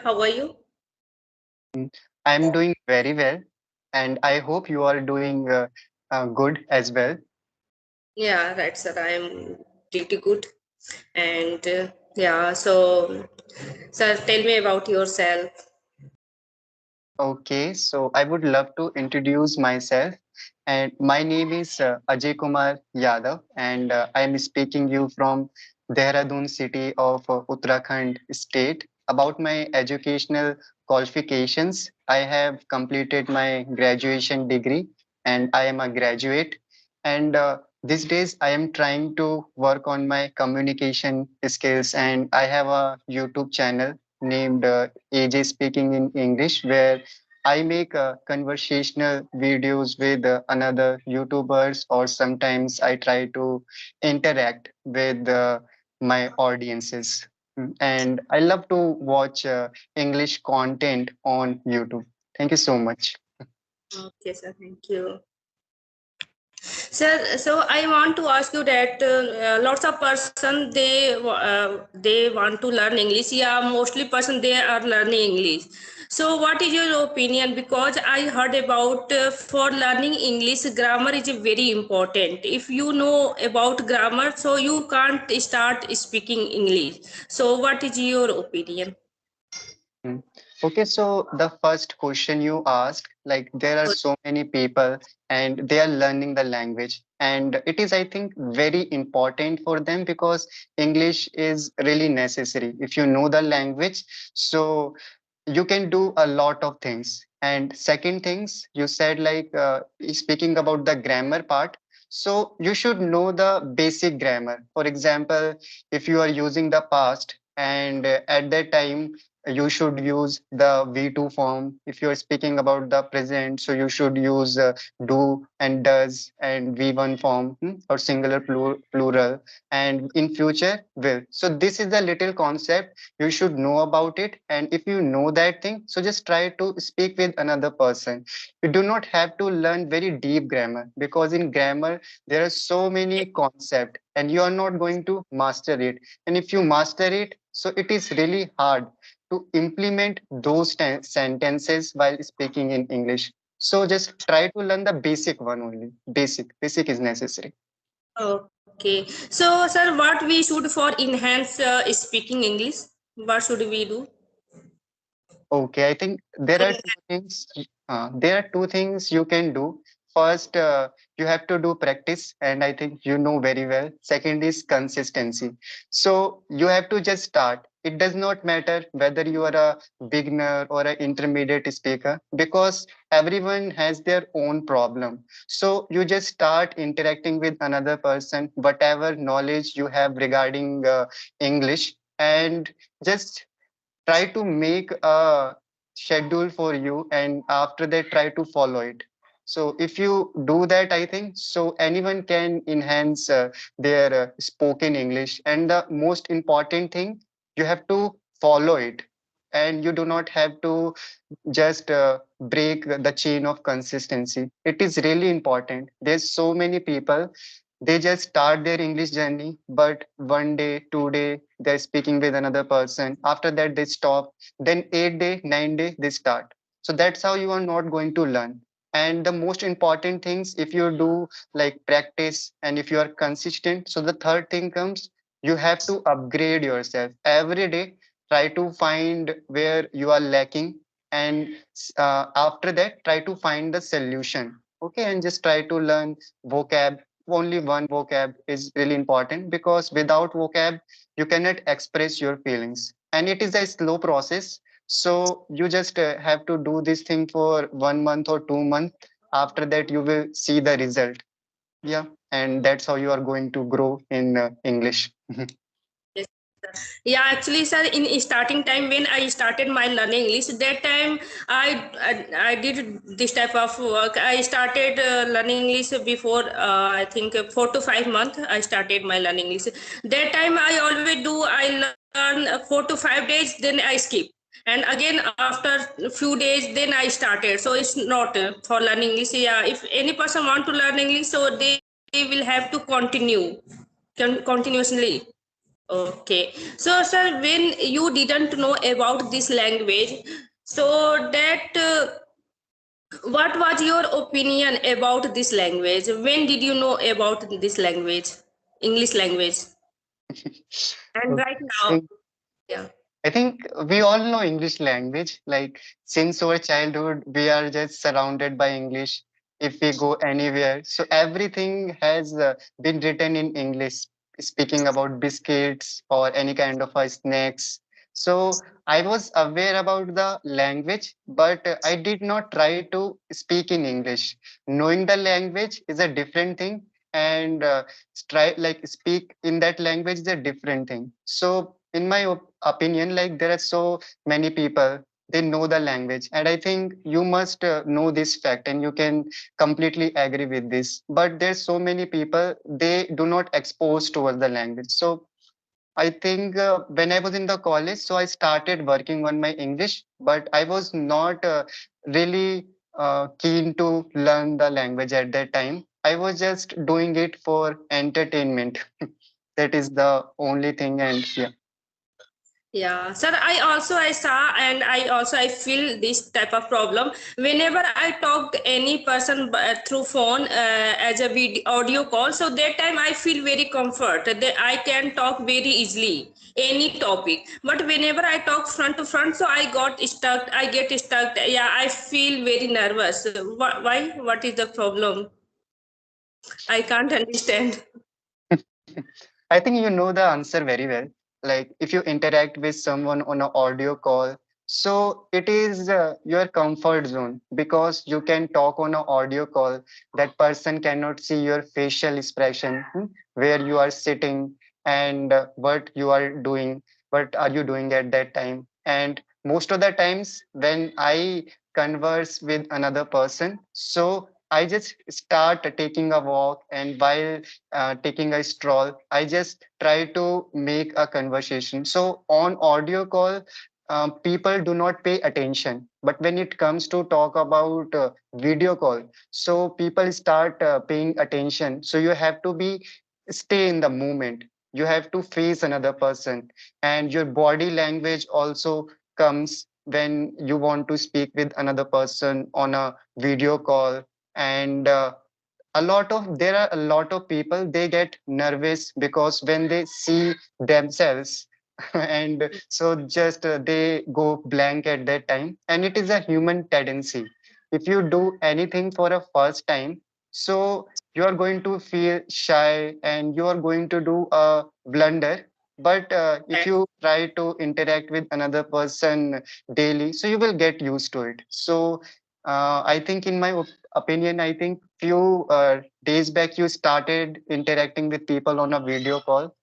How are you? Mm, I'm doing very well, and I hope you are doing good as well. Yeah, right, sir. I am pretty good. And yeah, so, sir, tell me about yourself. Okay, so I would love to introduce myself, and my name is Ajay Kumar Yadav, and I am speaking you from Dehradun city of Uttarakhand state. About my educational qualifications, I have completed my graduation degree, and I am a graduate. And these days, I am trying to work on my communication skills, and I have a YouTube channel named AJ Speaking in English, where I make conversational videos with another YouTubers, or sometimes I try to interact with my audiences. And I love to watch English content on YouTube. Thank you so much. Okay, sir. Thank you. Sir, so I want to ask you that lots of person they want to learn English. Yeah, mostly person they are learning English. So, what is your opinion? Because I heard about for learning English, grammar is very important. If you know about grammar, so you can't start speaking English. So, what is your opinion? Mm. Okay, so the first question you asked, like there are so many people and they are learning the language, and it is, I think, very important for them because English is really necessary. If you know the language, so you can do a lot of things. And second things you said, like speaking about the grammar part, so you should know the basic grammar. For example, if you are using the past, and at that time you should use the V2 form. If you're speaking about the present, so you should use do and does and V1 form, or singular plural, and in future will. So this is the little concept you should know about it. And if you know that thing, so just try to speak with another person. You do not have to learn very deep grammar, because in grammar there are so many concepts and you are not going to master it. And if you master it, so it is really hard to implement those sentences while speaking in English. So just try to learn the basic one only. Basic is necessary. Okay. So, sir, what we should for enhance speaking English? What should we do? Okay, I think there are two things. There are two things you can do. First, you have to do practice, and I think you know very well. Second is consistency. So you have to just start. It does not matter whether you are a beginner or an intermediate speaker, because everyone has their own problem. So you just start interacting with another person, whatever knowledge you have regarding English, and just try to make a schedule for you, and after that try to follow it. So if you do that, I think so anyone can enhance their spoken English. And the most important thing, you have to follow it, and you do not have to just break the chain of consistency. It is really important. There's so many people, they just start their English journey, but one day, 2 day, they're speaking with another person. After that, they stop. Then 8 day, 9 day, they start. So that's how you are not going to learn. And the most important things, if you do like practice and if you are consistent, so the third thing comes, you have to upgrade yourself every day. Try to find where you are lacking, and after that, try to find the solution. Okay, and just try to learn vocab. Only one vocab is really important, because without vocab you cannot express your feelings, and it is a slow process. So you just have to do this thing for 1 month or 2 months. After that you will see the result. Yeah, and that's how you are going to grow in English. Yes, sir. Yeah, actually, sir, in starting time when I started my learning English, that time I did this type of work. I started learning English before I think 4 to 5 months. I started my learning English. That time I always do. I learn 4 to 5 days, then I skip, and again after few days, then I started. So it's not for learning English. Yeah, if any person want to learn English, so they will have to continue continuously. Okay. So, sir, when you didn't know about this language, so that what was your opinion about this language? When did you know about this language, English language? And Okay. right I now, think yeah. I think we all know English language. Like since our childhood, we are just surrounded by English. If we go anywhere, so everything has been written in English. Speaking about biscuits or any kind of snacks. So I was aware about the language, but I did not try to speak in English. Knowing the language is a different thing, and try like speak in that language is a different thing. So in my opinion, like there are so many people, they know the language, and I think you must know this fact, and you can completely agree with this. But there's so many people, they do not expose towards the language. So I think when I was in the college, so I started working on my English, but I was not really keen to learn the language at that time. I was just doing it for entertainment. That is the only thing, and yeah. Yeah, sir. I saw and I feel this type of problem whenever I talk to any person through phone as a video audio call. So that time I feel very comfort that I can talk very easily any topic. But whenever I talk front to front, so I got stuck. I get stuck. Yeah, I feel very nervous. Why? What is the problem? I can't understand. I think you know the answer very well. Like if you interact with someone on an audio call, so it is your comfort zone because you can talk on an audio call. That person cannot see your facial expression, where you are sitting and what you are doing, what are you doing at that time. And most of the times when I converse with another person, so I just start taking a walk, and while taking a stroll, I just try to make a conversation. So on audio call, people do not pay attention, but when it comes to talk about video call, so people start paying attention. So you have to be stay in the moment, you have to face another person, and your body language also comes when you want to speak with another person on a video call. And there are a lot of people, they get nervous because when they see themselves and so just they go blank at that time, and it is a human tendency. If you do anything for a first time, so you are going to feel shy and you are going to do a blunder. But if you try to interact with another person daily, so you will get used to it. So I think in my opinion, I think few days back you started interacting with people on a video call.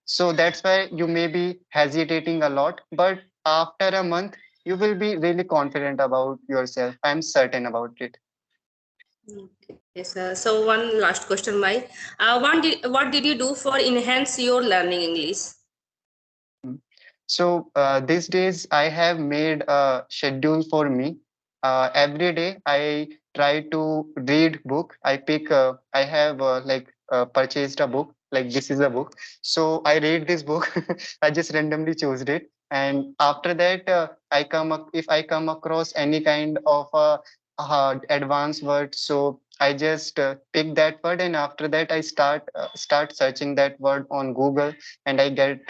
So that's why you may be hesitating a lot. But after a month, you will be really confident about yourself. I'm certain about it. Okay, sir. So one last question, my. What did you do for enhance your learning English? Mm. So these days I have made a schedule for me. Every day I try to read book. I have purchased a book. Like this is a book. So I read this book. I just randomly chose it. And after that, if I come across any kind of advanced word, so I just pick that word, and after that I start searching that word on Google, and I get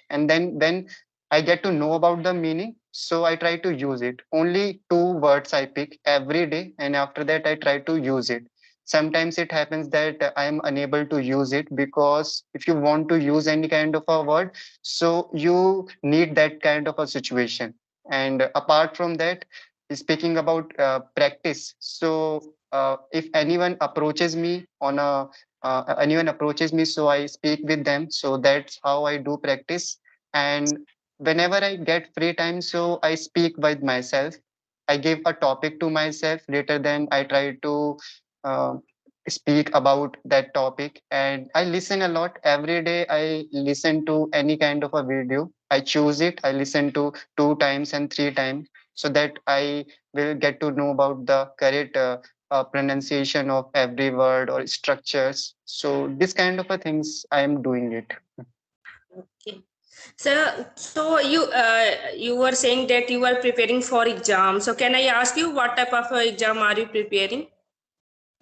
and then when I get to know about the meaning, so I try to use it. Only two words I pick every day, and after that I try to use it. Sometimes it happens that I am unable to use it, because if you want to use any kind of a word, so you need that kind of a situation. And apart from that, speaking about practice, so if anyone approaches me, so I speak with them. So that's how I do practice. And whenever I get free time, so I speak with myself. I give a topic to myself, later then I try to uh, speak about that topic. And I listen a lot. Every day I listen to any kind of a video, I choose it, I listen to 2 times and 3 times, so that I will get to know about the correct pronunciation of every word or structures. So this kind of a things I am doing it. Okay. So you were saying that you were preparing for exam. So can I ask you what type of exam are you preparing?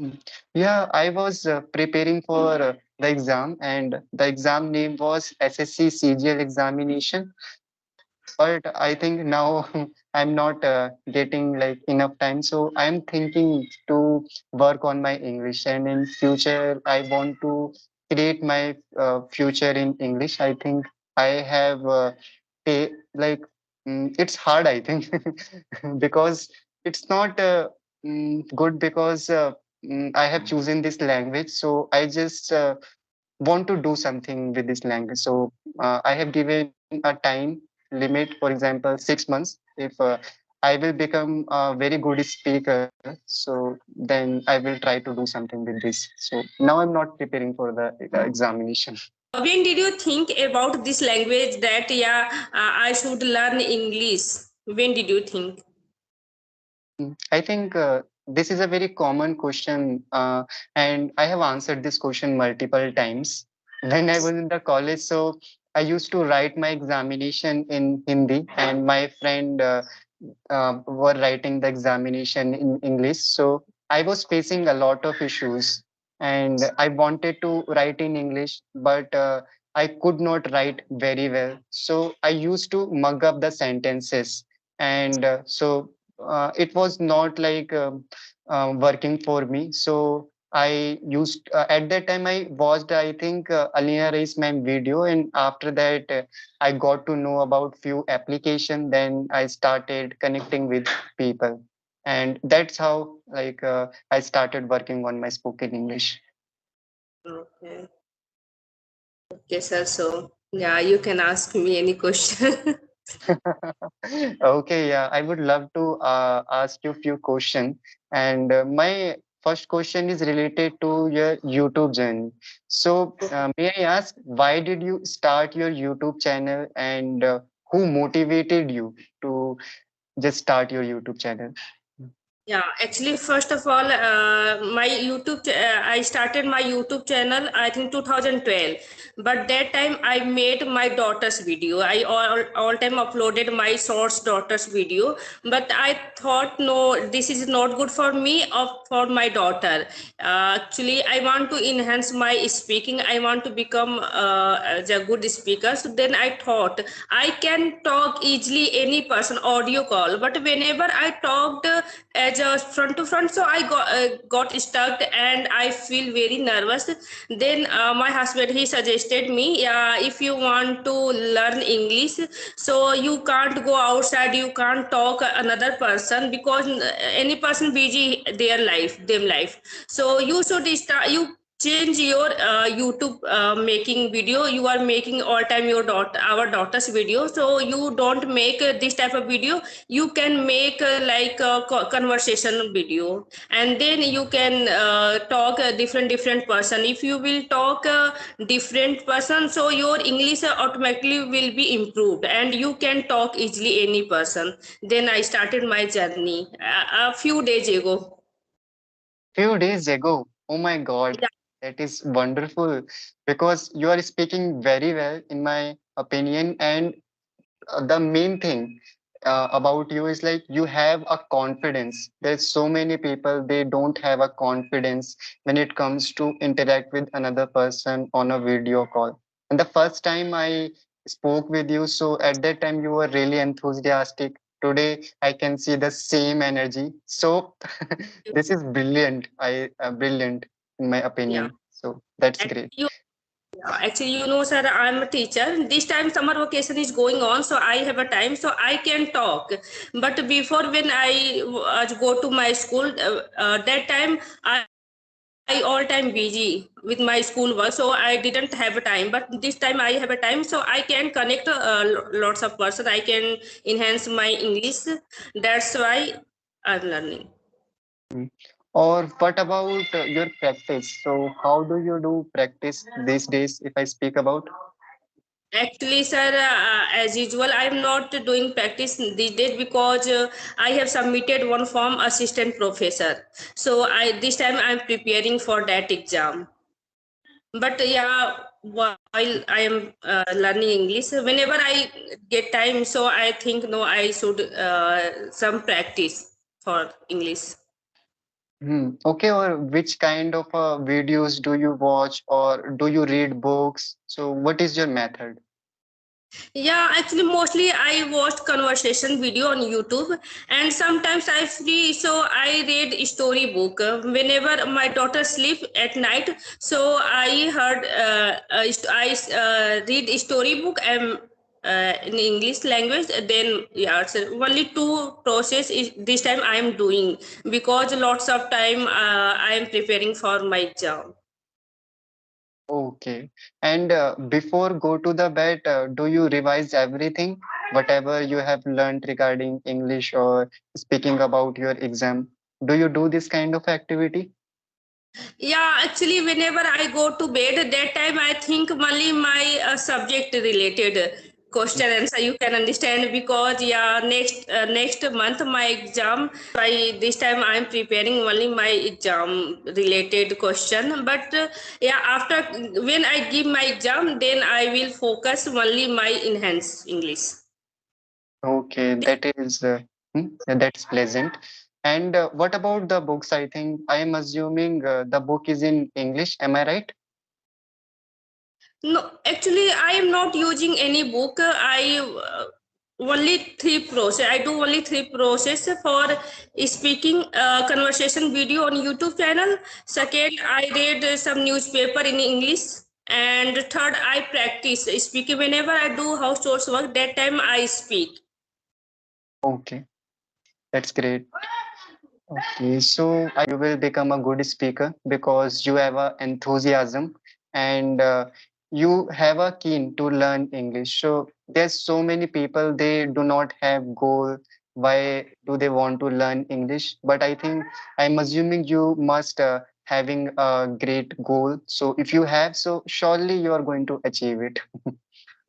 Mm. Yeah, I was preparing for the exam, and the exam name was SSC CGL examination. But I think now I'm not getting like enough time, so I'm thinking to work on my English, and in future I want to create my future in English. I think I have like it's hard, I think, because it's not good because I have chosen this language, so I just want to do something with this language. So I have given a time limit, for example, 6 months. If I will become a very good speaker, so then I will try to do something with this. So now I'm not preparing for the examination. When did you think about this language that yeah, I should learn English? When did you think? I think this is a very common question, and I have answered this question multiple times. When I was in the college, so I used to write my examination in Hindi, and my friend were writing the examination in English. So I was facing a lot of issues, and I wanted to write in English, but I could not write very well. So I used to mug up the sentences, and it was not like working for me. So I used at that time I watched, I think, Alina Reis ma'am video, and after that I got to know about few application. Then I started connecting with people, and that's how like I started working on my spoken English. Okay. Okay, sir. So yeah, you can ask me any question. Okay, yeah, I would love to ask you a few questions. And my first question is related to your YouTube journey. So, may I ask, why did you start your YouTube channel, and who motivated you to just start your YouTube channel? Yeah, actually, first of all, my I started my YouTube channel, I think 2012. But that time I made my daughter's video. I all time uploaded my source daughter's video. But I thought, no, this is not good for me or for my daughter. Actually, I want to enhance my speaking. I want to become as a good speaker. So then I thought I can talk easily any person audio call. But whenever I talked as a front to front, so I got stuck and I feel very nervous. Then my husband, he suggested me, if you want to learn English, so you can't go outside, you can't talk another person, because any person busy their life, them life. So you should start, you change your YouTube making video. You are making all time your daughter, our daughter's video, so you don't make this type of video. You can make like a conversation video, and then you can talk a different person. If you will talk a different person, so your English automatically will be improved and you can talk easily any person. Then I started my journey a few days ago. Few days ago. Oh my God, that is wonderful because you are speaking very well, in my opinion. And the main thing about you is like you have a confidence. There's so many people, they don't have a confidence when it comes to interact with another person on a video call. And the first time I spoke with you, so at that time you were really enthusiastic. Today I can see the same energy. So this is brilliant. I brilliant in my Yeah. opinion. So that's And great. actually, sir, I'm a teacher. This time summer vacation is going on, so I have a time, so I can talk. But before, when I go to my school, that time I all time busy with my school work, so I didn't have a time. But this time I have a time, so I can connect lots of person. I can enhance my English. That's why I'm learning. Mm. Or what about your practice? So how do you do practice these days if I speak about? Actually, sir, as usual, I'm not doing practice these days because I have submitted one form, assistant professor. So I this time I'm preparing for that exam. But yeah, while I am learning English. Whenever I get time, so I think no, I should some practice for English. Okay, or which kind of videos do you watch or do you read books? So, what is your method? Yeah, actually, mostly I watched conversation video on YouTube, and sometimes I free, so I read storybook. Whenever my daughter sleep at night, so I heard I read storybook and in English language. Then yeah, so only two process is this time I am doing because lots of time I am preparing for my exam. Okay. And before go to the bed, do you revise everything, whatever you have learned regarding English or speaking about your exam? Do you do this kind of activity? Yeah, actually, whenever I go to bed, that time I think only my subject related question answer you can understand because yeah, next month my exam. I this time I am preparing only my exam related question. But yeah, after when I give my exam, then I will focus only my enhanced English. Okay, that's pleasant. And what about the books? I think I am assuming the book is in English. Am I right? No, actually, I am not using any book. I only three process. I do only three process for speaking conversation video on YouTube channel. Second, I read some newspaper in English. And third, I practice speaking. Whenever I do household work, that time I speak. Okay, that's great. Okay, so you will become a good speaker because you have a enthusiasm and you have a keen to learn English. So there's so many people they do not have goal. Why do they want to learn English? But I think I'm assuming you must having a great goal. So if you have, so surely you are going to achieve it.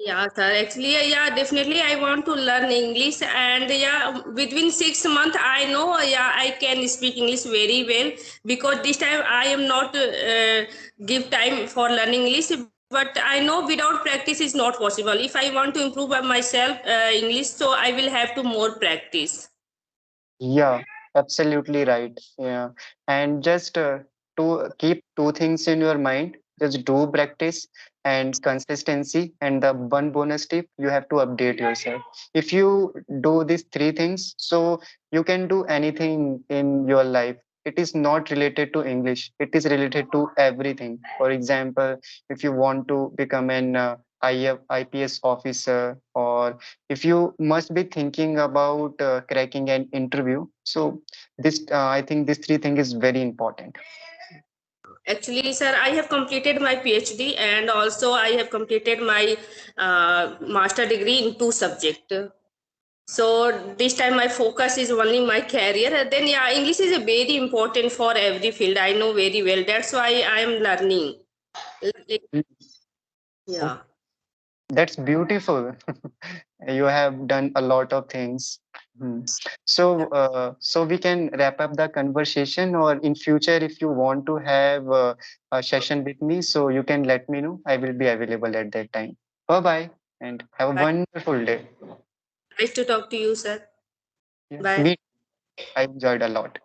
Yeah, sir. Actually, yeah, definitely. I want to learn English, and yeah, within 6 months, I know, yeah, I can speak English very well because this time I am not give time for learning English. But I know without practice is not possible. If I want to improve myself English, so I will have to more practice. Yeah, absolutely right. Yeah. And just to keep two things in your mind, just do practice and consistency. And the one bonus tip, you have to update yourself. If you do these three things, so you can do anything in your life. It is not related to English. It is related to everything. For example, if you want to become an IPS officer or if you must be thinking about cracking an interview, so this I think this three thing is very important. Actually, sir, I have completed my PhD and also I have completed my master degree in two subjects. So this time my focus is only my career. Then yeah, English is a very important for every field. I know very well. That's why I am learning. Mm. Oh, Yeah. that's beautiful. You have done a lot of things. Hmm. So so we can wrap up the conversation, or in future if you want to have a session with me, so you can let me know. I will be available at that time. Bye bye and have a Bye. wonderful day. Nice to talk to you, sir. Yeah, Bye. me, I enjoyed a lot.